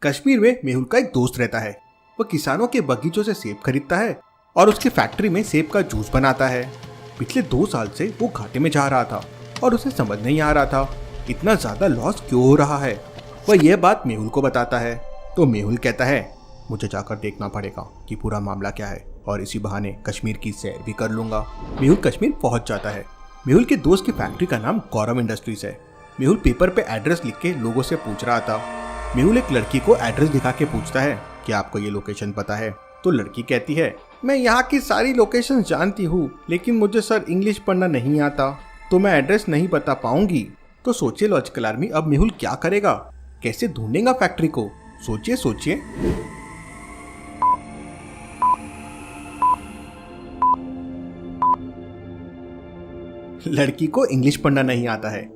कश्मीर में मेहुल का एक दोस्त रहता है। वो किसानों के बगीचों से सेब खरीदता है और उसकी फैक्ट्री में सेब का जूस बनाता है। पिछले 2 साल से वो घाटे में जा रहा था और उसे समझ नहीं आ रहा था इतना ज्यादा लॉस क्यों हो रहा है। वह यह बात मेहुल को बताता है तो मेहुल कहता है मुझे जाकर देखना पड़ेगा कि पूरा मामला क्या है और इसी बहाने कश्मीर की सैर भी कर लूंगा। मेहुल कश्मीर पहुंच जाता है। मेहुल के दोस्त की फैक्ट्री का नाम गौरव इंडस्ट्रीज है। मेहुल पेपर पे एड्रेस लिख के लोगों से पूछ रहा था। मेहुल एक लड़की को एड्रेस दिखा के पूछता है कि आपको ये लोकेशन पता है? तो लड़की कहती है मैं यहाँ की सारी लोकेशन जानती हूँ, लेकिन मुझे सर इंग्लिश पढ़ना नहीं आता, तो मैं एड्रेस नहीं बता पाऊंगी। तो सोचिए लॉजिकल आर्मी, अब मेहुल क्या करेगा, कैसे ढूंढेगा फैक्ट्री को? सोचिए सोचिए। लड़की को इंग्लिश पढ़ना नहीं आता है,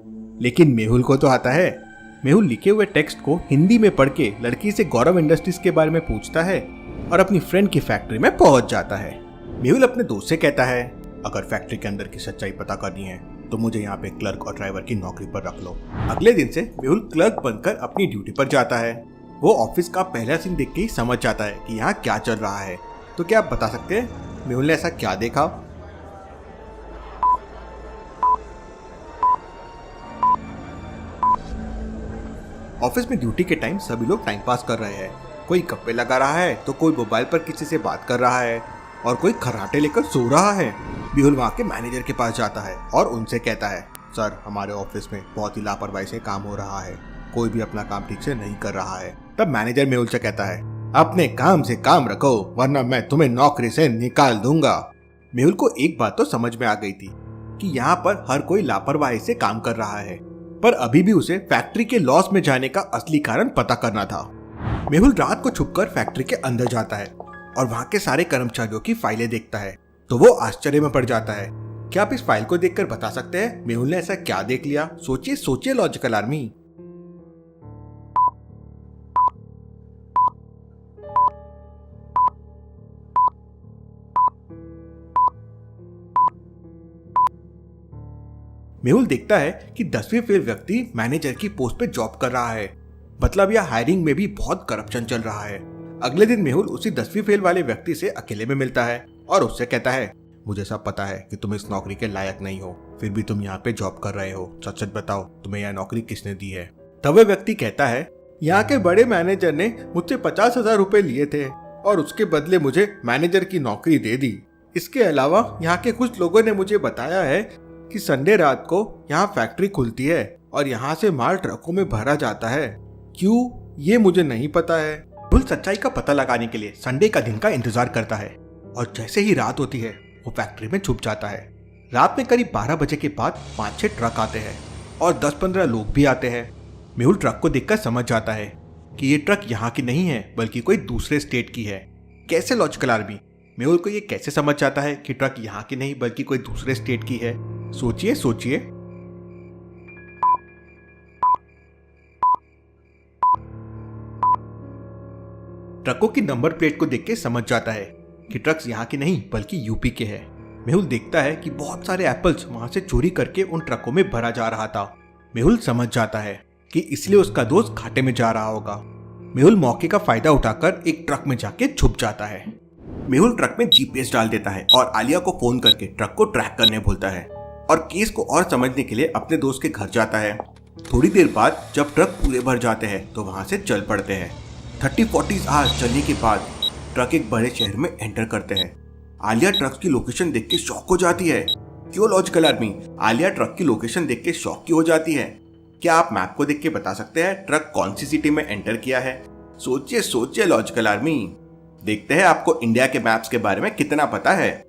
लेकिन मेहुल को तो आता है। मेहुल लिखे हुए टेक्स्ट को हिंदी में पढ़ के लड़की से गौरव इंडस्ट्रीज के बारे में पूछता है और अपनी फ्रेंड की फैक्ट्री में पहुंच जाता है। मेहुल अपने दोस्त से कहता है अगर फैक्ट्री के अंदर की सच्चाई पता करनी है तो मुझे यहाँ पे क्लर्क और ड्राइवर की नौकरी पर रख लो। अगले दिन से मेहुल क्लर्क बनकर अपनी ड्यूटी पर जाता है। वो ऑफिस का पहला सीन देख के ही समझ जाता है कि यहाँ क्या चल रहा है। तो क्या आप बता सकते हैं मेहुल ने ऐसा क्या देखा? ऑफिस में ड्यूटी के टाइम सभी लोग टाइम पास कर रहे हैं। कोई गप्पे लगा रहा है तो कोई मोबाइल पर किसी से बात कर रहा है और कोई खर्राटे लेकर सो रहा है। मेहुल वहाँ के मैनेजर के पास जाता है और उनसे कहता है सर हमारे ऑफिस में बहुत ही लापरवाही से काम हो रहा है, कोई भी अपना काम ठीक से नहीं कर रहा है। तब मैनेजर मेहुल से कहता है अपने काम से काम रखो वरना मैं तुम्हें नौकरी से निकाल दूंगा। मेहुल को एक बात तो समझ में आ गई थी कि यहाँ पर हर कोई लापरवाही से काम कर रहा है, पर अभी भी उसे फैक्ट्री के लॉस में जाने का असली कारण पता करना था। मेहुल रात को छुपकर फैक्ट्री के अंदर जाता है और वहाँ के सारे कर्मचारियों की फाइलें देखता है तो वो आश्चर्य में पड़ जाता है। क्या आप इस फाइल को देखकर बता सकते हैं मेहुल ने ऐसा क्या देख लिया? सोचिए सोचिए लॉजिकल आर्मी। मेहुल देखता है कि 10वीं फेल व्यक्ति मैनेजर की पोस्ट पे जॉब कर रहा है। मतलब यह हायरिंग में भी बहुत करप्शन चल रहा है। अगले दिन मेहुल उसी 10वीं फेल वाले व्यक्ति से अकेले में मिलता है और उससे कहता है मुझे सब पता है कि तुम इस नौकरी के लायक नहीं हो, फिर भी तुम यहाँ पे जॉब कर रहे हो। सच सच बताओ तुम्हें यह नौकरी किसने दी है? तब वह व्यक्ति कहता है यहाँ के बड़े मैनेजर ने मुझसे 50,000 रुपए लिए थे और उसके बदले मुझे मैनेजर की नौकरी दे दी। इसके अलावा यहाँ के कुछ लोगों ने मुझे बताया है कि संडे रात को यहाँ फैक्ट्री खुलती है और यहाँ से माल ट्रकों में भरा जाता है। क्यों, ये मुझे नहीं पता है। मेहुल सच्चाई का पता लगाने के लिए संडे का दिन का इंतजार करता है और जैसे ही रात होती है वो फैक्ट्री में छुप जाता है। रात में करीब 12 बजे के बाद 5-6 ट्रक आते हैं और 10-15 लोग भी आते हैं। मेहुल ट्रक को देखकर समझ जाता है कि ये ट्रक यहाँ की नहीं है बल्कि कोई दूसरे स्टेट की है। कैसे लॉजिकल आर्मी? मेहुल को ये कैसे समझ जाता है कि ट्रक यहाँ की नहीं बल्कि कोई दूसरे स्टेट की है? सोचिए सोचिए। ट्रकों की नंबर प्लेट को देख के समझ जाता है कि ट्रक्स यहाँ के नहीं बल्कि यूपी के हैं। मेहुल देखता है कि बहुत सारे एप्पल्स वहां से चोरी करके उन ट्रकों में भरा जा रहा था। मेहुल समझ जाता है कि इसलिए उसका दोस्त घाटे में जा रहा होगा। मेहुल मौके का फायदा उठाकर एक ट्रक में जाके छुप जाता है। मेहुल ट्रक में जीपीएस डाल देता है और आलिया को फोन करके ट्रक को ट्रैक करने बोलता है और केस को और समझने के लिए अपने दोस्त के घर जाता है। थोड़ी देर बाद जब ट्रक पूरे भर जाते हैं तो वहां से चल पड़ते हैं। 30-40 आवर्स चलने के बाद ट्रक एक बड़े शहर में एंटर करते हैं। आलिया ट्रक की लोकेशन देख के शॉक हो जाती है। क्यों लॉजिकल आर्मी? आलिया ट्रक की लोकेशन देख के शॉक क्यों हो जाती है? क्या आप मैप को देख के बता सकते हैं ट्रक कौन सी सिटी में एंटर किया है? सोचिए सोचिए लॉजिकल आर्मी। देखते हैं आपको इंडिया के मैप्स के बारे में कितना पता है।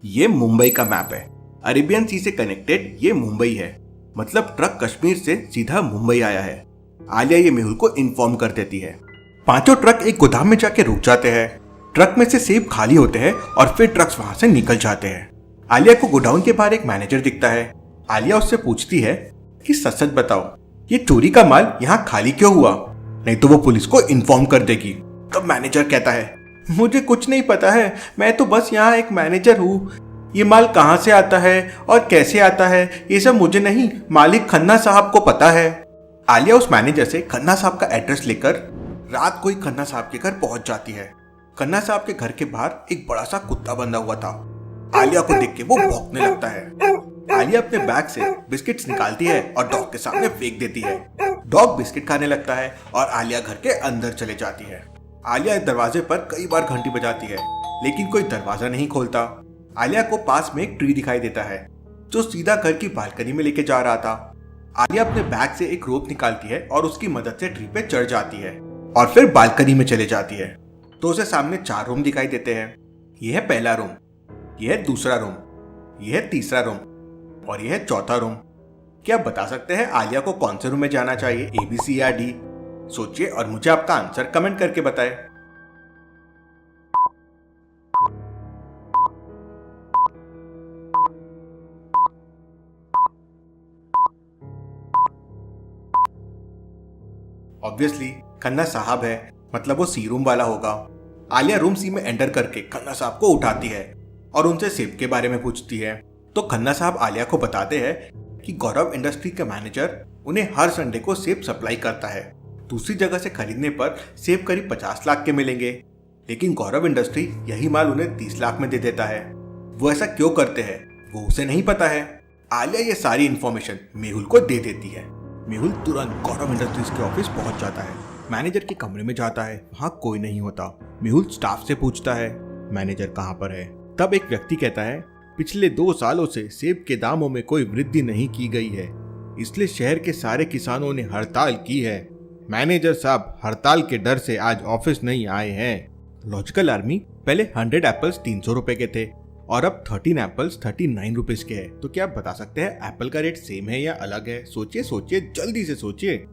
ये मुंबई का मैप है। अरेबियन सी से कनेक्टेड ये मुंबई है। मतलब ट्रक कश्मीर से सीधा मुंबई आया है। आलिया ये मेहुल को इन्फॉर्म कर देती है। पांचों ट्रक एक गोदाम में जाके रुक जाते हैं। ट्रक में से सेब खाली होते हैं और फिर ट्रक्स वहां से निकल जाते हैं। आलिया को गोडाउन के बाहर एक मैनेजर दिखता है। आलिया उससे पूछती है कि सच सच बताओ ये चोरी का माल यहाँ खाली क्यों हुआ, नहीं तो वो पुलिस को इन्फॉर्म कर देगी। तब मैनेजर कहता है मुझे कुछ नहीं पता है, मैं तो बस यहाँ एक मैनेजर हूँ। ये माल कहाँ से आता है और कैसे आता है ये सब मुझे नहीं, मालिक खन्ना साहब को पता है। आलिया उस मैनेजर से खन्ना साहब का एड्रेस लेकर रात को ही खन्ना साहब के घर पहुंच जाती है। खन्ना साहब के घर के बाहर एक बड़ा सा कुत्ता बंधा हुआ था। आलिया को देख के वो भौंकने लगता है। आलिया अपने बैग से बिस्किट्स निकालती है और डॉग के सामने फेंक देती है। डॉग बिस्किट खाने लगता है और आलिया घर के अंदर चले जाती है। आलिया दरवाजे पर कई बार घंटी बजाती है लेकिन कोई दरवाजा नहीं खोलता। आलिया को पास में एक ट्री दिखाई देता है जो सीधा घर की बालकनी में लेके जा रहा था। आलिया अपने बैग से एक रोप निकालती है और उसकी मदद से ट्री पे चढ़ जाती है और फिर बालकनी में चले जाती है। तो उसे सामने 4 रूम दिखाई देते हैं। यह है पहला रूम, यह है दूसरा रूम, यह है तीसरा रूम और यह है चौथा रूम। क्या आप बता सकते हैं आलिया को कौन से रूम में जाना चाहिए, ए, बी, सी या डी? सोचिए और मुझे आपका आंसर कमेंट करके बताएं। ऑब्वियसली खन्ना साहब है, मतलब वो सी रूम वाला होगा। आलिया रूम सी में एंटर करके खन्ना साहब को उठाती है और उनसे सेब के बारे में पूछती है। तो खन्ना साहब आलिया को बताते हैं कि गौरव इंडस्ट्री का मैनेजर उन्हें हर संडे को सेब सप्लाई करता है। दूसरी जगह से खरीदने पर सेब करीब 50 लाख के मिलेंगे, लेकिन गौरव इंडस्ट्री यही माल उन्हें 30 लाख में दे देता है। वो ऐसा क्यों करते हैं वो उसे नहीं पता है। आलिया ये सारी इन्फॉर्मेशन मेहुल को दे देती है। मेहुल तुरंत गौरव इंडस्ट्रीज के ऑफिस पहुंच जाता है। मैनेजर के कमरे में जाता है, वहां कोई नहीं होता। मेहुल स्टाफ से पूछता है मैनेजर कहां पर है। तब एक व्यक्ति कहता है पिछले 2 सालों से सेब के दामों में कोई वृद्धि नहीं की गई है, इसलिए शहर के सारे किसानों ने हड़ताल की है। मैनेजर साहब हड़ताल के डर से आज ऑफिस नहीं आए हैं। लॉजिकल आर्मी पहले 100 एप्पल्स 300 रुपए के थे और अब 13 एप्पल्स 39 रुपीज के हैं। तो क्या आप बता सकते हैं एप्पल का रेट सेम है या अलग है? सोचिए सोचिए, जल्दी से सोचिए।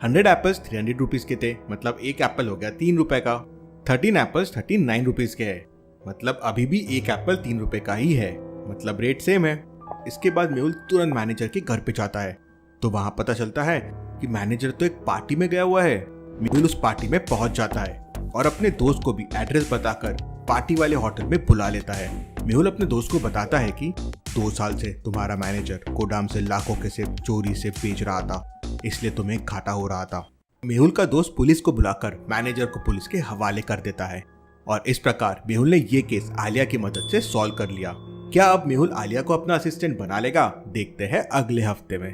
हंड्रेड एप्पल्स 300 रुपीज के थे, मतलब एक एप्पल हो गया 3 रुपए का। 13 एप्पल्स 39 रुपीज के है, मतलब अभी भी एक एप्पल 3 रुपए का ही है, मतलब रेट सेम है। इसके बाद मेहुल तुरंत मैनेजर के घर पे जाता है तो वहां पता चलता है कि मैनेजर तो एक पार्टी में गया हुआ है। मेहुल उस पार्टी में पहुंच जाता है और अपने दोस्त को भी एड्रेस बताकर पार्टी वाले होटल में बुला लेता है। मेहुल अपने दोस्त को बताता है कि 2 साल से तुम्हारा मैनेजर गोदाम से लाखों के सेब चोरी से बेच रहा था, इसलिए तुम्हें घाटा हो रहा था। मेहुल का दोस्त पुलिस को बुलाकर मैनेजर को पुलिस के हवाले कर देता है और इस प्रकार मेहुल ने ये केस आलिया की मदद से सॉल्व कर लिया। क्या अब मेहुल आलिया को अपना असिस्टेंट बना लेगा? देखते हैं अगले हफ्ते में।